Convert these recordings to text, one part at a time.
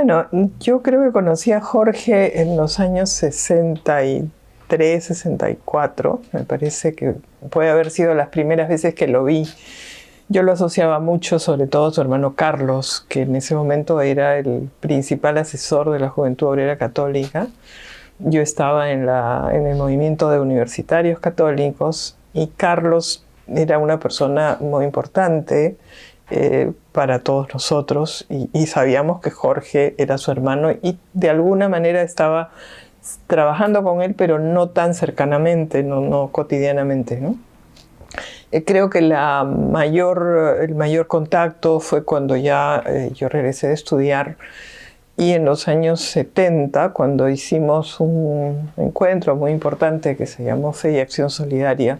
Bueno, yo creo que conocí a Jorge en los años 63, 64. Me parece que puede haber sido las primeras veces que lo vi. Yo lo asociaba mucho, sobre todo a su hermano Carlos, que en ese momento era el principal asesor de la Juventud Obrera Católica. Yo estaba en el movimiento de universitarios católicos y Carlos era una persona muy importante para todos nosotros y sabíamos que Jorge era su hermano y de alguna manera estaba trabajando con él, pero no tan cercanamente, no cotidianamente, ¿no? Creo que el mayor contacto fue cuando ya yo regresé de estudiar y en los años 70, cuando hicimos un encuentro muy importante que se llamó Fe y Acción Solidaria,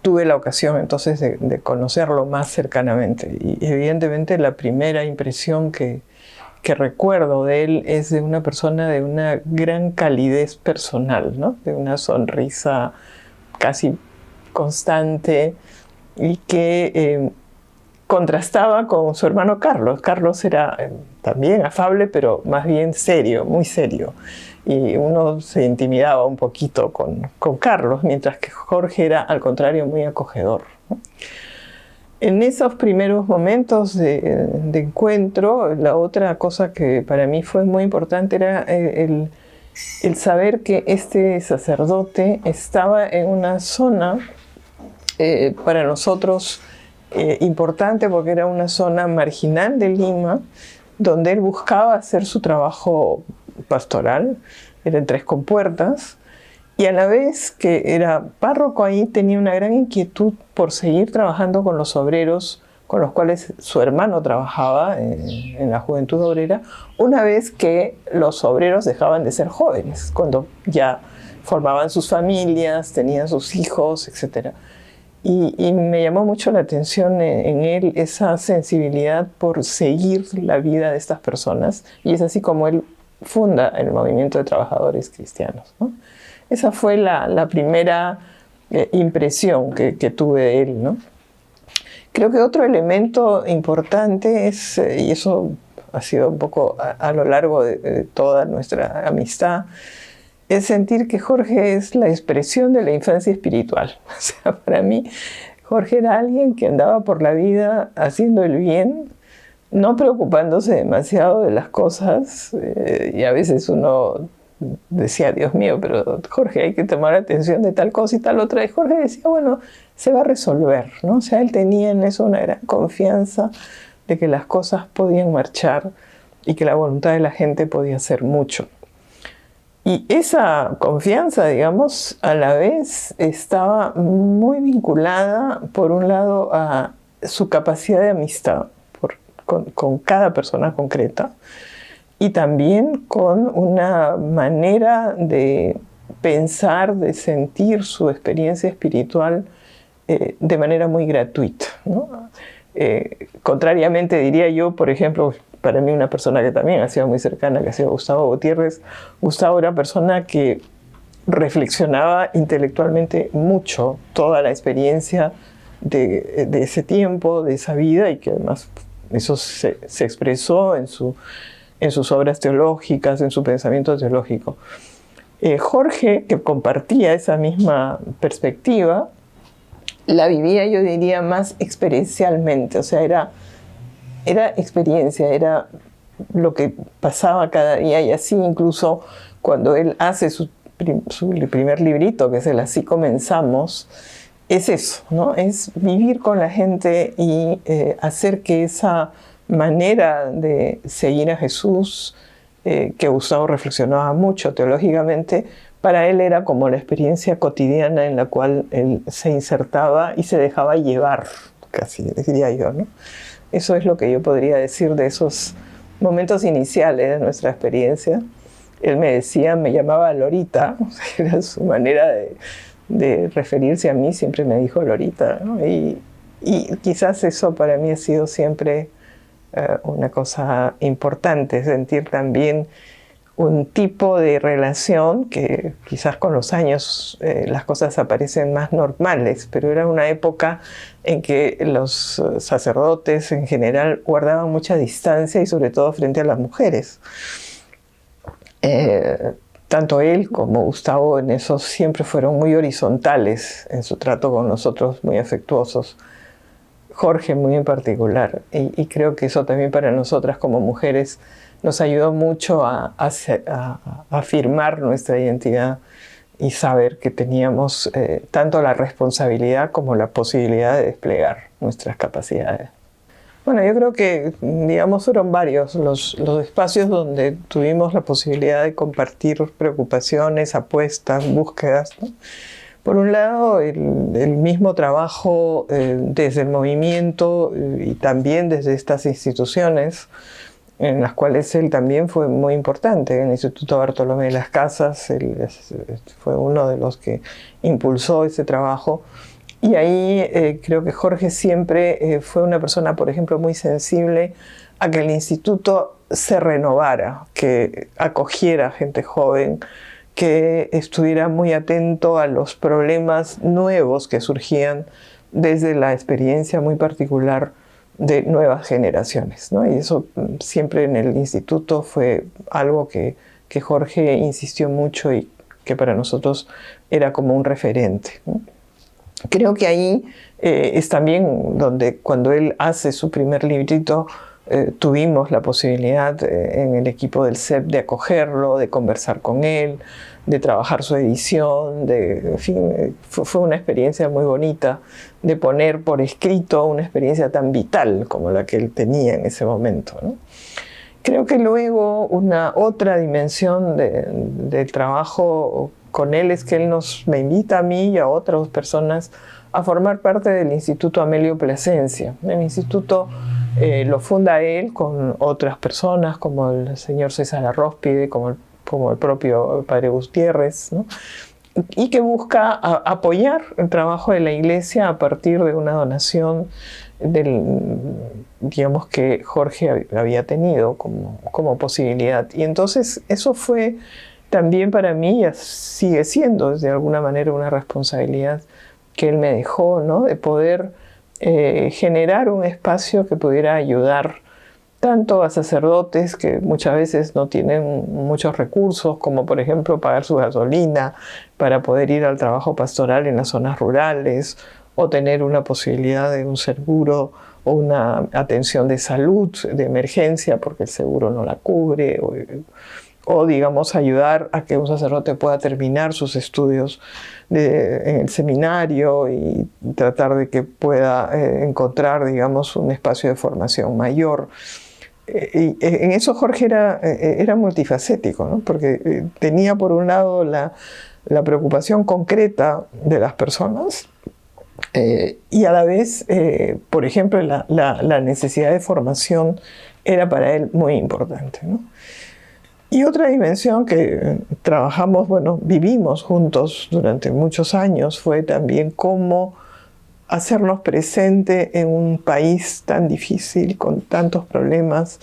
tuve la ocasión entonces de conocerlo más cercanamente. Y evidentemente la primera impresión que recuerdo de él es de una persona de una gran calidez personal, ¿no? De una sonrisa casi constante y que contrastaba con su hermano Carlos. Carlos era también afable, pero más bien serio, muy serio. Y uno se intimidaba un poquito con Carlos, mientras que Jorge era, al contrario, muy acogedor, ¿no? En esos primeros momentos de encuentro, la otra cosa que para mí fue muy importante era el saber que este sacerdote estaba en una zona para nosotros importante porque era una zona marginal de Lima donde él buscaba hacer su trabajo pastoral, era en Tres Compuertas, y a la vez que era párroco ahí tenía una gran inquietud por seguir trabajando con los obreros con los cuales su hermano trabajaba en la Juventud Obrera, una vez que los obreros dejaban de ser jóvenes, cuando ya formaban sus familias, tenían sus hijos, etc. Y me llamó mucho la atención en él esa sensibilidad por seguir la vida de estas personas, y es así como él funda el movimiento de trabajadores cristianos, ¿no? Esa fue la primera impresión que tuve de él, ¿no? Creo que otro elemento importante es, y eso ha sido un poco a lo largo de toda nuestra amistad, es sentir que Jorge es la expresión de la infancia espiritual. O sea, para mí, Jorge era alguien que andaba por la vida haciendo el bien, no preocupándose demasiado de las cosas, y a veces uno decía, Dios mío, pero Jorge, hay que tomar atención de tal cosa y tal otra. Y Jorge decía, bueno, se va a resolver, ¿no? O sea, él tenía en eso una gran confianza de que las cosas podían marchar y que la voluntad de la gente podía hacer mucho. Y esa confianza, digamos, a la vez estaba muy vinculada, por un lado, a su capacidad de amistad con cada persona concreta, y también con una manera de pensar, de sentir su experiencia espiritual de manera muy gratuita, ¿no? Contrariamente, diría yo, por ejemplo, para mí una persona que también ha sido muy cercana, que ha sido Gustavo Gutiérrez. Gustavo era una persona que reflexionaba intelectualmente mucho toda la experiencia de ese tiempo, de esa vida, y que además eso se expresó en sus obras teológicas, en su pensamiento teológico. Jorge, que compartía esa misma perspectiva, la vivía, yo diría, más experiencialmente. O sea, era experiencia, era lo que pasaba cada día, y así incluso cuando él hace su primer librito, que es el Así Comenzamos, es eso, ¿no? Es vivir con la gente y hacer que esa manera de seguir a Jesús, que Gustavo reflexionaba mucho teológicamente, para él era como la experiencia cotidiana en la cual él se insertaba y se dejaba llevar, casi diría yo, ¿no? Eso es lo que yo podría decir de esos momentos iniciales de nuestra experiencia. Él me decía, me llamaba Lorita, era su manera de referirse a mí, siempre me dijo Lorita, ¿no? Y quizás eso para mí ha sido siempre una cosa importante, sentir también un tipo de relación que quizás con los años las cosas aparecen más normales, pero era una época en que los sacerdotes en general guardaban mucha distancia y sobre todo frente a las mujeres. Tanto él como Gustavo en eso siempre fueron muy horizontales en su trato con nosotros, muy afectuosos. Jorge muy en particular, y creo que eso también para nosotras como mujeres nos ayudó mucho a afirmar nuestra identidad y saber que teníamos tanto la responsabilidad como la posibilidad de desplegar nuestras capacidades. Bueno, yo creo que, digamos, fueron varios los espacios donde tuvimos la posibilidad de compartir preocupaciones, apuestas, búsquedas, ¿no? Por un lado, el mismo trabajo desde el movimiento y también desde estas instituciones en las cuales él también fue muy importante. En el Instituto Bartolomé de las Casas, él fue uno de los que impulsó ese trabajo. Y ahí creo que Jorge siempre fue una persona, por ejemplo, muy sensible a que el instituto se renovara, que acogiera gente joven, que estuviera muy atento a los problemas nuevos que surgían desde la experiencia muy particular de nuevas generaciones, ¿no? Y eso siempre en el instituto fue algo que Jorge insistió mucho y que para nosotros era como un referente, ¿no? Creo que ahí es también donde cuando él hace su primer librito, tuvimos la posibilidad en el equipo del CEP de acogerlo, de conversar con él, de trabajar su edición, en fin, fue una experiencia muy bonita de poner por escrito una experiencia tan vital como la que él tenía en ese momento, ¿no? Creo que luego una otra dimensión del trabajo con él es que él me invita a mí y a otras personas a formar parte del Instituto Amelio Plasencia. El instituto lo funda él con otras personas como el señor César Arróspide, como el propio padre Gutiérrez, ¿no? Y que busca apoyar el trabajo de la Iglesia a partir de una donación digamos que Jorge había tenido como posibilidad. Y entonces eso fue también para mí, y sigue siendo de alguna manera una responsabilidad que él me dejó, ¿no? De poder generar un espacio que pudiera ayudar tanto a sacerdotes que muchas veces no tienen muchos recursos, como por ejemplo pagar su gasolina para poder ir al trabajo pastoral en las zonas rurales, o tener una posibilidad de un seguro o una atención de salud de emergencia porque el seguro no la cubre, o digamos ayudar a que un sacerdote pueda terminar sus estudios en el seminario y tratar de que pueda encontrar, digamos, un espacio de formación mayor. Y en eso Jorge era multifacético, ¿no? Porque tenía por un lado la preocupación concreta de las personas y a la vez, por ejemplo, la necesidad de formación era para él muy importante, ¿no? Y otra dimensión que trabajamos, vivimos juntos durante muchos años fue también cómo hacernos presente en un país tan difícil, con tantos problemas,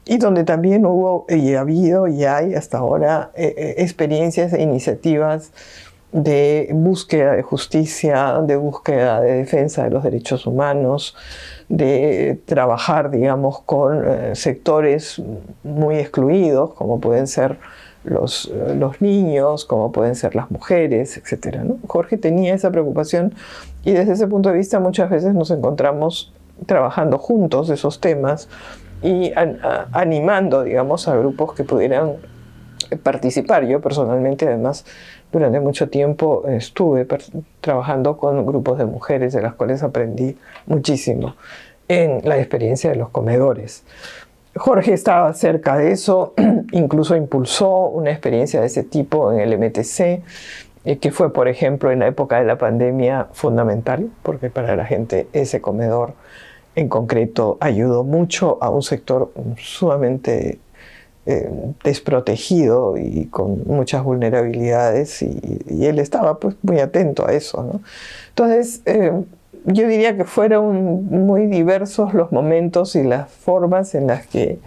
y donde también hubo y ha habido y hay hasta ahora experiencias e iniciativas de búsqueda de justicia, de búsqueda de defensa de los derechos humanos, de trabajar, digamos, con sectores muy excluidos, como pueden ser los niños, como pueden ser las mujeres, etc., ¿no? Jorge tenía esa preocupación y desde ese punto de vista muchas veces nos encontramos trabajando juntos esos temas y animando, digamos, a grupos que pudieran participar. Yo personalmente, además, durante mucho tiempo estuve trabajando con grupos de mujeres de las cuales aprendí muchísimo en la experiencia de los comedores. Jorge estaba cerca de eso, incluso impulsó una experiencia de ese tipo en el MTC, que fue, por ejemplo, en la época de la pandemia fundamental, porque para la gente ese comedor en concreto ayudó mucho a un sector sumamente desprotegido y con muchas vulnerabilidades, y él estaba pues muy atento a eso, ¿no? Entonces, yo diría que fueron muy diversos los momentos y las formas en las que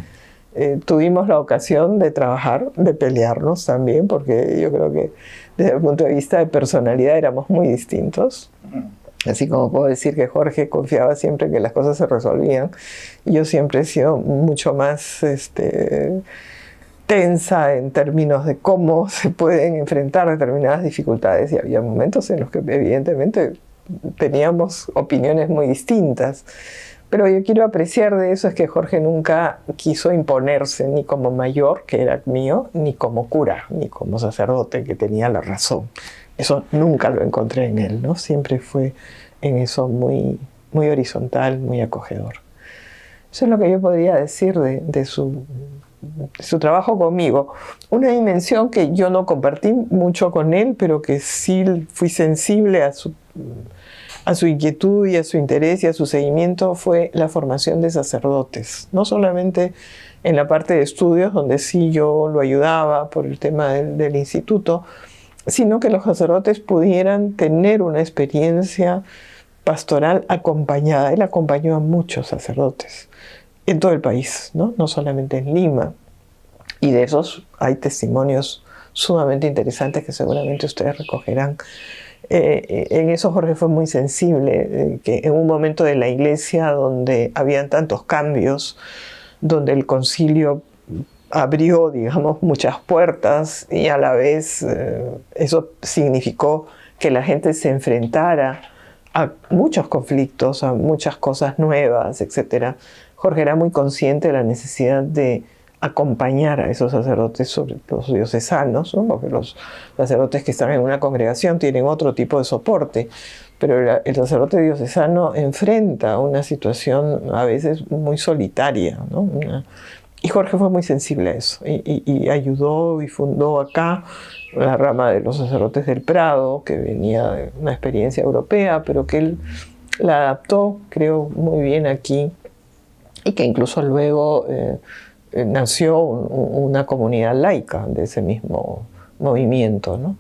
tuvimos la ocasión de trabajar, de pelearnos también, porque yo creo que desde el punto de vista de personalidad éramos muy distintos. Así como puedo decir que Jorge confiaba siempre que las cosas se resolvían, yo siempre he sido mucho más tensa en términos de cómo se pueden enfrentar determinadas dificultades, y había momentos en los que evidentemente teníamos opiniones muy distintas. Pero yo quiero apreciar de eso es que Jorge nunca quiso imponerse ni como mayor, que era mío, ni como cura, ni como sacerdote, que tenía la razón. Eso nunca lo encontré en él, ¿no? Siempre fue en eso muy, muy horizontal, muy acogedor. Eso es lo que yo podría decir de su trabajo conmigo. Una dimensión que yo no compartí mucho con él, pero que sí fui sensible a su inquietud y a su interés y a su seguimiento, fue la formación de sacerdotes. No solamente en la parte de estudios, donde sí yo lo ayudaba por el tema del instituto, sino que los sacerdotes pudieran tener una experiencia pastoral acompañada. Él acompañó a muchos sacerdotes en todo el país, no solamente en Lima. Y de esos hay testimonios sumamente interesantes que seguramente ustedes recogerán. En eso Jorge fue muy sensible, que en un momento de la iglesia donde habían tantos cambios, donde el concilio abrió, digamos, muchas puertas, y a la vez eso significó que la gente se enfrentara a muchos conflictos, a muchas cosas nuevas, etc. Jorge era muy consciente de la necesidad de acompañar a esos sacerdotes, sobre los diocesanos, ¿no? Porque los sacerdotes que están en una congregación tienen otro tipo de soporte, pero el sacerdote diocesano enfrenta una situación a veces muy solitaria, ¿no? Y Jorge fue muy sensible a eso, y ayudó y fundó acá la rama de los sacerdotes del Prado, que venía de una experiencia europea, pero que él la adaptó, creo, muy bien aquí, y que incluso luego nació una comunidad laica de ese mismo movimiento, ¿no?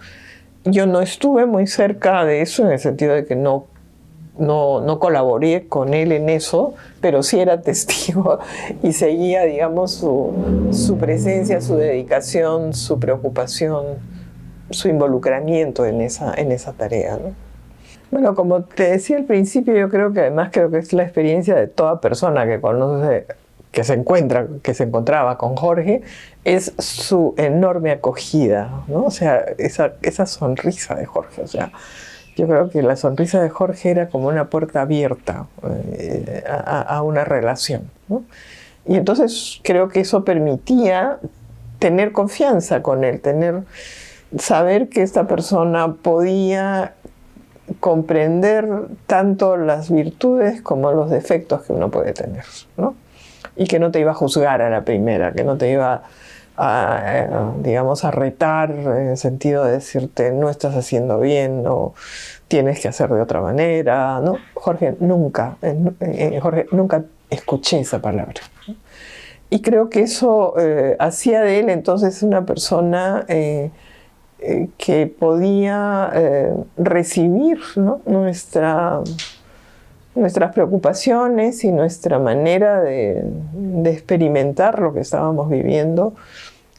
Yo no estuve muy cerca de eso, en el sentido de que no colaboré con él en eso, pero sí era testigo y seguía, digamos, su presencia, su dedicación, su preocupación, su involucramiento en esa tarea, ¿no? Bueno, como te decía al principio, yo creo que es la experiencia de toda persona que conoce, que se encontraba con Jorge, es su enorme acogida, ¿no? O sea, esa sonrisa de Jorge, o sea, yo creo que la sonrisa de Jorge era como una puerta abierta a una relación, ¿no? Y entonces creo que eso permitía tener confianza con él, saber que esta persona podía comprender tanto las virtudes como los defectos que uno puede tener, ¿no? Y que no te iba a juzgar a la primera, que no te iba digamos, a retar en el sentido de decirte no estás haciendo bien o tienes que hacer de otra manera, ¿no? Jorge nunca escuché esa palabra, ¿no? Y creo que eso hacía de él entonces una persona que podía recibir, ¿no? Nuestras preocupaciones y nuestra manera de experimentar lo que estábamos viviendo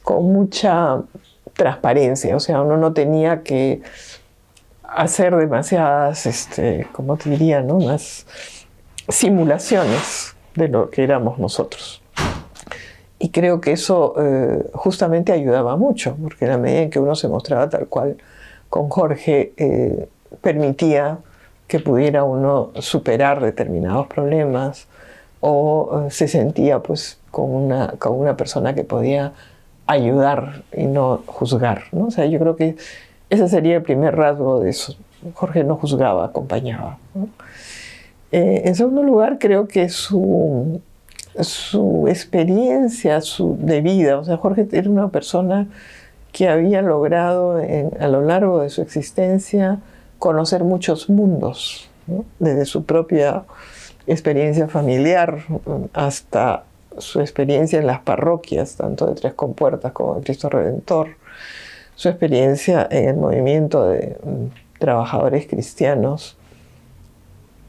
con mucha transparencia. O sea, uno no tenía que hacer demasiadas, ¿cómo te diría, no? Más simulaciones de lo que éramos nosotros. Y creo que eso justamente ayudaba mucho, porque en la medida en que uno se mostraba tal cual con Jorge, permitía que pudiera uno superar determinados problemas, o se sentía pues con una persona que podía ayudar y no juzgar, ¿no? O sea, yo creo que ese sería el primer rasgo de eso. Jorge no juzgaba, acompañaba, ¿no? En segundo lugar, creo que su experiencia de vida, o sea, Jorge era una persona que había logrado a lo largo de su existencia conocer muchos mundos, ¿no? Desde su propia experiencia familiar hasta su experiencia en las parroquias, tanto de Tres Compuertas como de Cristo Redentor, su experiencia en el movimiento de trabajadores cristianos.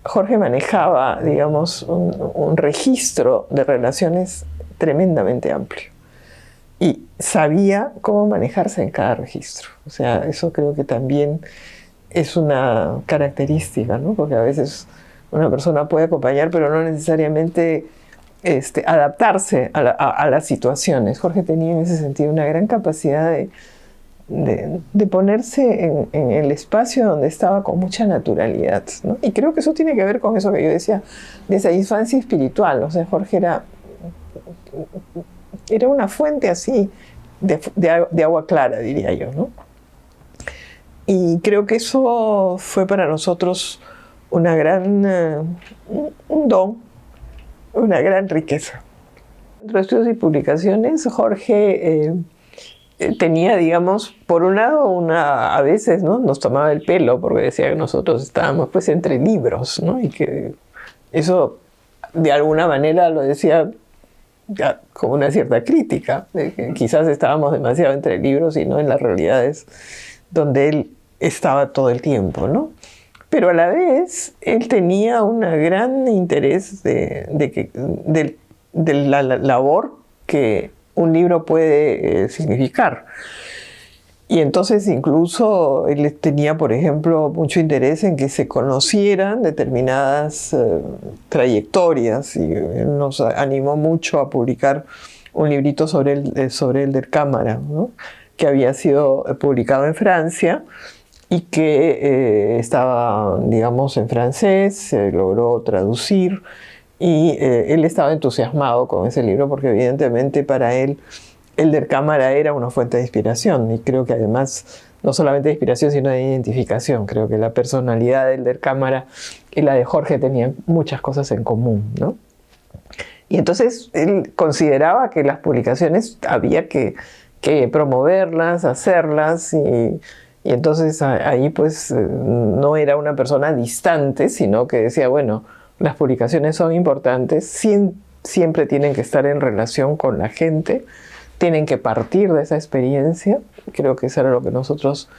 Jorge manejaba, digamos, un registro de relaciones tremendamente amplio. Y sabía cómo manejarse en cada registro. O sea, eso creo que también es una característica, ¿no? Porque a veces una persona puede acompañar, pero no necesariamente adaptarse a las situaciones. Jorge tenía en ese sentido una gran capacidad de ponerse en el espacio donde estaba con mucha naturalidad, ¿no? Y creo que eso tiene que ver con eso que yo decía, de esa infancia espiritual. O sea, Jorge era una fuente así de agua clara, diría yo, ¿no? Y creo que eso fue para nosotros un don, una gran riqueza. Entre estudios y publicaciones, Jorge tenía, digamos, por un lado, a veces, ¿no?, nos tomaba el pelo porque decía que nosotros estábamos pues entre libros, ¿no? Y que eso de alguna manera lo decía ya con una cierta crítica, de que quizás estábamos demasiado entre libros y no en las realidades donde él estaba todo el tiempo, ¿no? Pero a la vez él tenía un gran interés de la labor que un libro puede significar. Y entonces incluso él tenía, por ejemplo, mucho interés en que se conocieran determinadas trayectorias, y él nos animó mucho a publicar un librito sobre Elder Cámara, ¿no?, que había sido publicado en Francia y que estaba, digamos, en francés, se logró traducir, y él estaba entusiasmado con ese libro porque evidentemente para él Elder Cámara era una fuente de inspiración, y creo que además no solamente de inspiración sino de identificación. Creo que la personalidad de Elder Cámara y la de Jorge tenían muchas cosas en común, ¿no? Y entonces él consideraba que las publicaciones había que promoverlas, hacerlas, y entonces ahí pues no era una persona distante, sino que decía, bueno, las publicaciones son importantes, siempre tienen que estar en relación con la gente, tienen que partir de esa experiencia. Creo que eso era lo que nosotros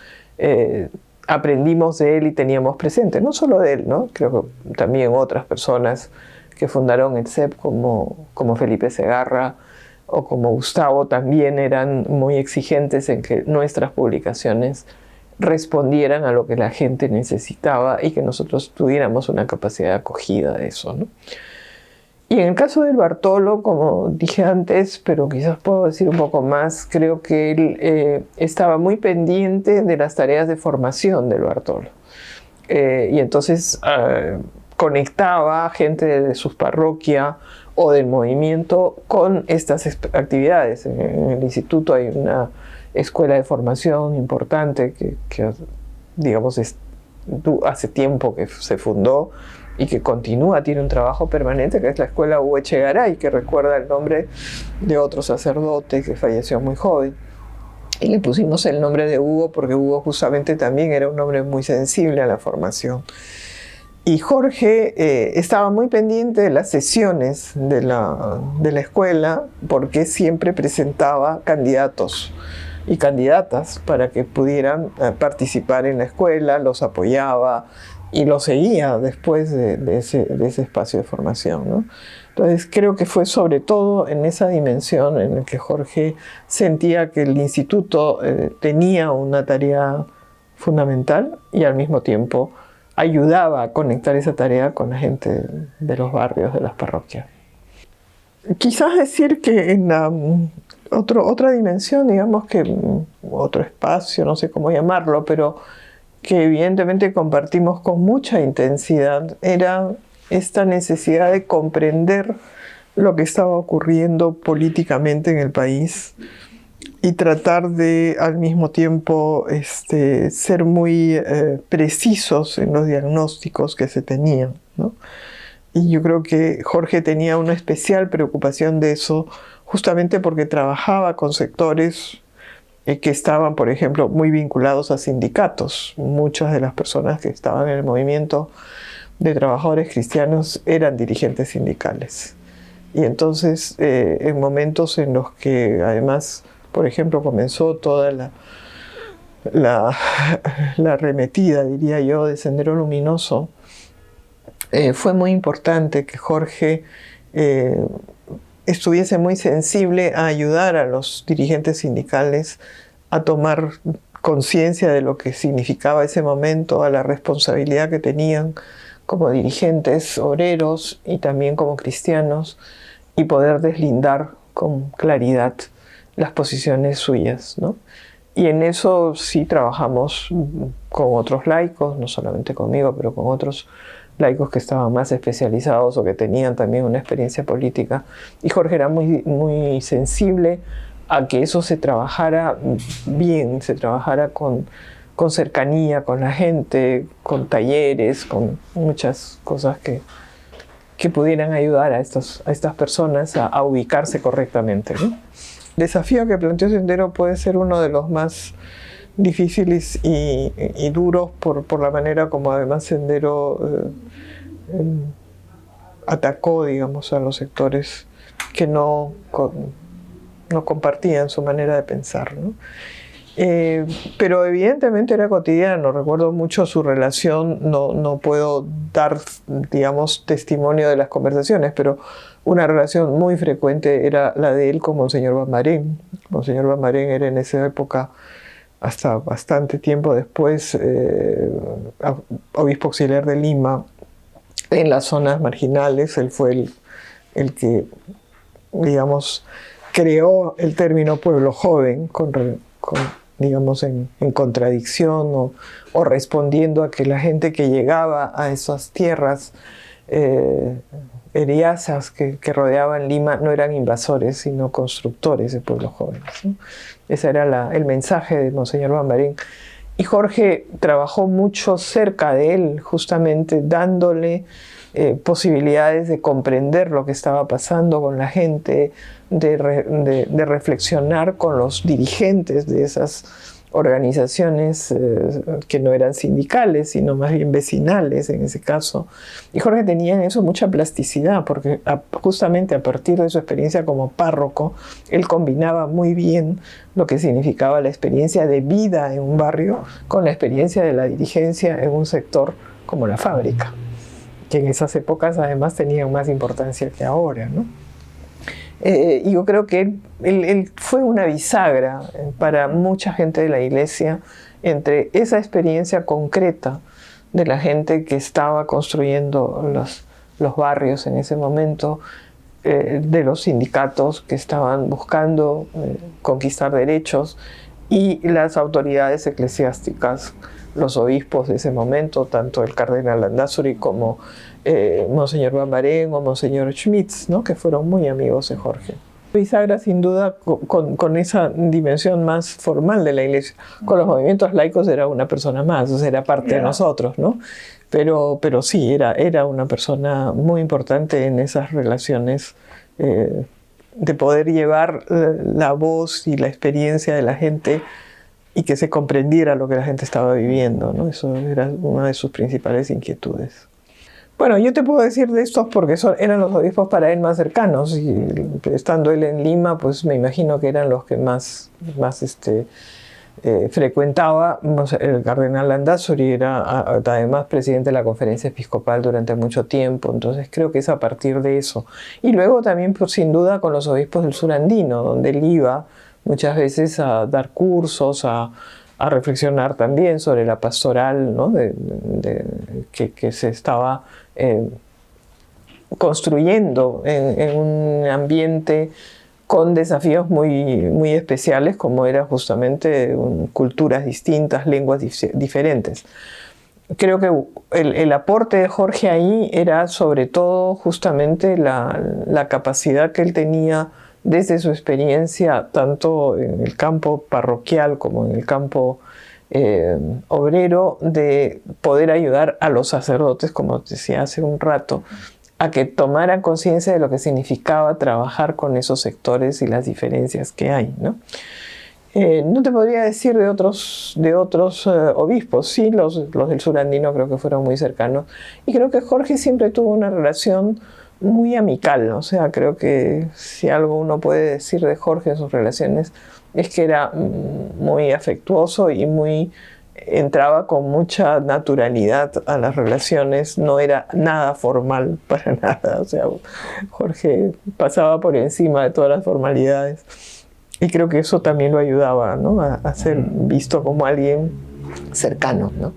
aprendimos de él y teníamos presente, no solo de él, ¿no? Creo que también otras personas que fundaron el CEP como Felipe Segarra o como Gustavo también eran muy exigentes en que nuestras publicaciones respondieran a lo que la gente necesitaba y que nosotros tuviéramos una capacidad de acogida de eso, ¿no? Y en el caso del Bartolo, como dije antes, pero quizás puedo decir un poco más, creo que él estaba muy pendiente de las tareas de formación del Bartolo. Y entonces conectaba a gente de su parroquia o del movimiento con estas actividades. En el instituto hay una escuela de formación importante que digamos, hace tiempo que se fundó y que continúa, tiene un trabajo permanente, que es la Escuela Hugo Echegaray, que recuerda el nombre de otro sacerdote que falleció muy joven. Y le pusimos el nombre de Hugo porque Hugo justamente también era un hombre muy sensible a la formación. Y Jorge estaba muy pendiente de las sesiones de la escuela, porque siempre presentaba candidatos y candidatas para que pudieran participar en la escuela, los apoyaba y los seguía después de ese espacio de formación, ¿no? Entonces creo que fue sobre todo en esa dimensión en la que Jorge sentía que el instituto tenía una tarea fundamental y al mismo tiempo ayudaba a conectar esa tarea con la gente de los barrios, de las parroquias. Quizás decir que en otra dimensión, digamos que otro espacio, no sé cómo llamarlo, pero que evidentemente compartimos con mucha intensidad, era esta necesidad de comprender lo que estaba ocurriendo políticamente en el país y tratar de al mismo tiempo ser muy precisos en los diagnósticos que se tenían, ¿no? Y yo creo que Jorge tenía una especial preocupación de eso, justamente porque trabajaba con sectores que estaban, por ejemplo, muy vinculados a sindicatos. Muchas de las personas que estaban en el movimiento de trabajadores cristianos eran dirigentes sindicales. Y entonces, en momentos en los que además, por ejemplo, comenzó toda la arremetida, diría yo, de Sendero Luminoso, fue muy importante que Jorge estuviese muy sensible a ayudar a los dirigentes sindicales a tomar conciencia de lo que significaba ese momento, a la responsabilidad que tenían como dirigentes obreros y también como cristianos, y poder deslindar con claridad las posiciones suyas, ¿no? Y en eso sí trabajamos con otros laicos, no solamente conmigo, pero con otros laicos que estaban más especializados o que tenían también una experiencia política. Y Jorge era muy sensible a que eso se trabajara bien, se trabajara con cercanía, con la gente, con talleres, con muchas cosas que pudieran ayudar a estas personas a ubicarse correctamente, ¿no? El desafío que planteó Sendero puede ser uno de los más difíciles y duros por la manera como además Sendero atacó, digamos, a los sectores que no compartían su manera de pensar, ¿no? Pero evidentemente era cotidiano. Recuerdo mucho su relación, no puedo dar, digamos, testimonio de las conversaciones, pero una relación muy frecuente era la de él con Monseñor Bamarén. Monseñor Bamarén era en esa época, hasta bastante tiempo después, obispo auxiliar de Lima, en las zonas marginales. Él fue el que, digamos, creó el término pueblo joven, digamos, en contradicción o respondiendo a que la gente que llegaba a esas tierras eriazas que rodeaban Lima no eran invasores, sino constructores de pueblos jóvenes, ¿no? Ese era el mensaje de Monseñor Bamarén. Y Jorge trabajó mucho cerca de él, justamente dándole posibilidades de comprender lo que estaba pasando con la gente, de reflexionar con los dirigentes de esas organizaciones que no eran sindicales, sino más bien vecinales en ese caso. Y Jorge tenía en eso mucha plasticidad, porque justamente a partir de su experiencia como párroco, él combinaba muy bien lo que significaba la experiencia de vida en un barrio con la experiencia de la dirigencia en un sector como la fábrica, que en esas épocas además tenían más importancia que ahora, ¿no? Y yo creo que él fue una bisagra para mucha gente de la iglesia entre esa experiencia concreta de la gente que estaba construyendo los barrios en ese momento, de los sindicatos que estaban buscando conquistar derechos, y las autoridades eclesiásticas, los obispos de ese momento, tanto el cardenal Landázuri como Monseñor Bamarén o Monseñor Schmitz, ¿no? Que fueron muy amigos de Jorge. Bisagra, sin duda, con esa dimensión más formal de la iglesia. Con los movimientos laicos era una persona más, o sea, era parte de nosotros, ¿no? Pero sí, era una persona muy importante en esas relaciones de poder llevar la voz y la experiencia de la gente y que se comprendiera lo que la gente estaba viviendo, ¿no? Eso era una de sus principales inquietudes. Bueno, yo te puedo decir de estos porque eran los obispos para él más cercanos, y estando él en Lima, pues me imagino que eran los que más frecuentaba. El cardenal Landázuri era además presidente de la Conferencia Episcopal durante mucho tiempo, entonces creo que es a partir de eso. Y luego también, pues, sin duda, con los obispos del sur andino, donde él iba muchas veces a dar cursos, a reflexionar también sobre la pastoral, ¿no? que se estaba construyendo en un ambiente con desafíos muy especiales, como era justamente culturas distintas, lenguas diferentes. Creo que el aporte de Jorge ahí era sobre todo justamente la capacidad que él tenía desde su experiencia, tanto en el campo parroquial como en el campo obrero, de poder ayudar a los sacerdotes, como decía hace un rato, a que tomaran conciencia de lo que significaba trabajar con esos sectores y las diferencias que hay, ¿no? No te podría decir de otros obispos, sí, los del sur andino creo que fueron muy cercanos, y creo que Jorge siempre tuvo una relación muy amical, o sea, creo que si algo uno puede decir de Jorge en sus relaciones es que era muy afectuoso y muy entraba con mucha naturalidad a las relaciones, no era nada formal para nada. O sea, Jorge pasaba por encima de todas las formalidades. Y creo que eso también lo ayudaba, ¿no? A ser visto como alguien cercano, ¿no?